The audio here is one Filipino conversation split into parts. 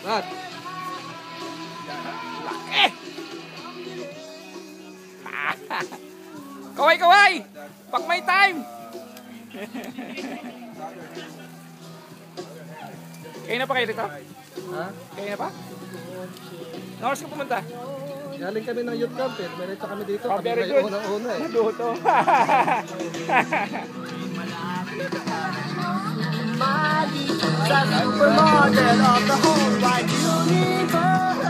Brad. Laki! Kaway, kaway! Pag may time! Kayo na pa kayo dito? Ha? Kayo na pa? Nakaras ka pumunta? Galing kami ng youth camp eh. Diretso kami dito. Oh, Kami very na good. yung unang-una eh. Naluto. The supermodel of the whole wide universe.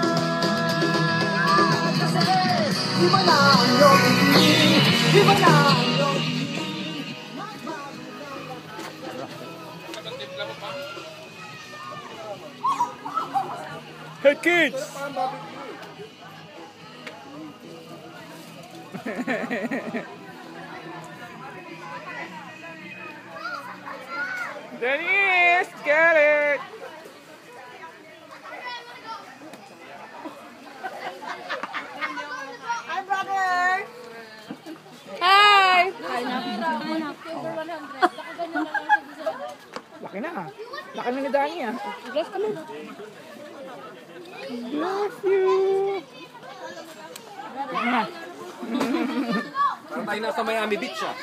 Iba na ang iyong ibig, iba na ang iyong ibig. Hey kids! Denise, get it! Hi, brother! Hi! Laki na ah. Laki na ni Dani ah. Bless ka lang. Bless you! Parang tayo nasa Miami Beach ah.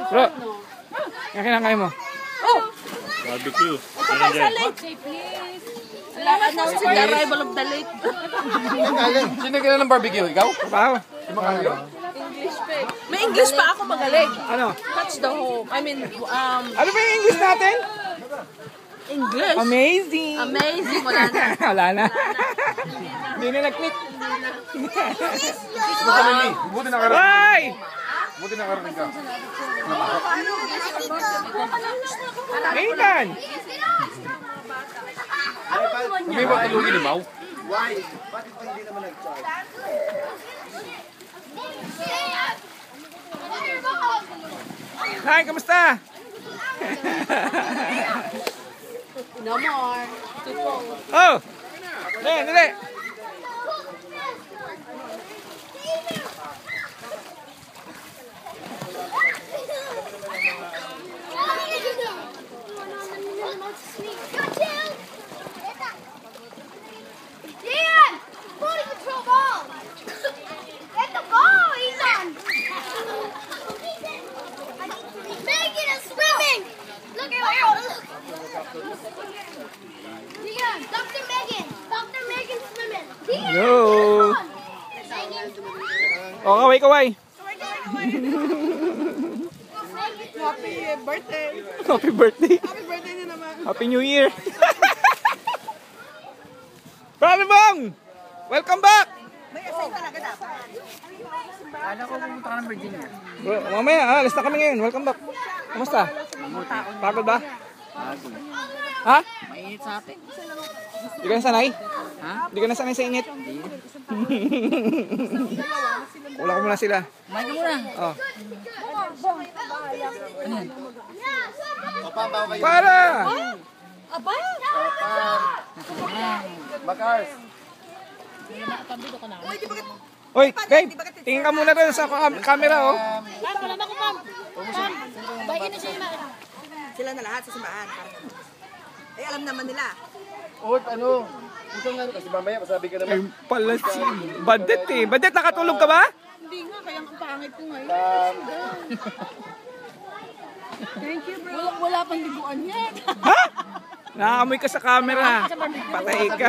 Bro, yan kinakain mo. Barbecue. Salamat na sa arrival of the late. Sino gano'n ng barbecue? Ikaw? Pao. English pa eh. May English pa ako magaling. Ano? Touch the home. I mean, Ano ba yung English natin? English. Amazing! Amazing. Wala na. Wala na. Hindi na nag-click. Buti nakarating. Hoy! Buti nakarating ka. Nathan! Hindi ba tulungin ni Mau? Hi, kamusta? No more. Oh! Dali, dali! Dan! Body control ball! Get the ball, Ethan! Megan is swimming! Look at her! Leon, Dr. Megan! Dr. Megan's swimming! Leon, Hello. get on! Megan! Oh, kaway, kaway! Happy birthday. Happy birthday! Happy birthday na naman. Happy New Year! Brother Bong! Welcome back! May asay talaga dapat. Ano ko pumunta ka ng Virginia? Bro, mamaya, alas na kami ngayon. Welcome back. Kamusta? Pagod ba? Ha? Mainit sa atin. Di ka na sanay? Ha? Di ka na sanay sa init? Wala ko muna sila. Kumain ka muna. Oh. Ano yan? Para! Aba! Bakars. Hoy, babe! Tingin ka muna doon sa camera, oh. Sila na lahat sa simbahan. Eh, alam naman nila. Oh, ano? Ito nga kasi mamaya masabi ka Ay, naman. pala si Badet eh. Badet, nakatulog ka ba? Hindi nga, kaya ang pangit ko ngayon. Thank you, bro. Wala pang liguan yan. Ha? Nakaamoy ka sa camera. Patay ka.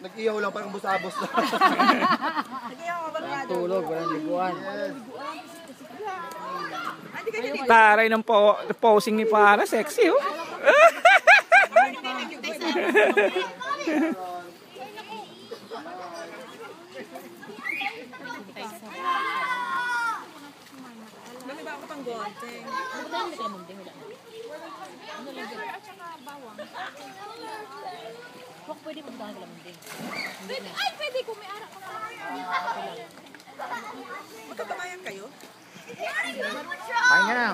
Nag-iyaw lang parang busabos. Tulog, walang liguan. Taray ng posing ni Para. Sexy, oh. Dami ba ako pang gonteng? Ano ba tayo may wala? Ano lang dyan? At saka bawang. Huwag pwede mo butang kalamunding. Ay, pwede kung may arak ka. Magkatabayan kayo? Ay nga.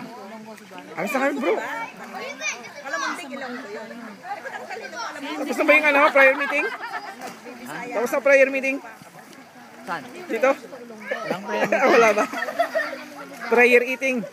Alas na kami, bro. Kalamunding ilang ko yun. Tapos na ba yung ano, prayer meeting? Tapos na prayer meeting? Saan? Dito? Walang prayer meeting. Wala ba? Prayer eating.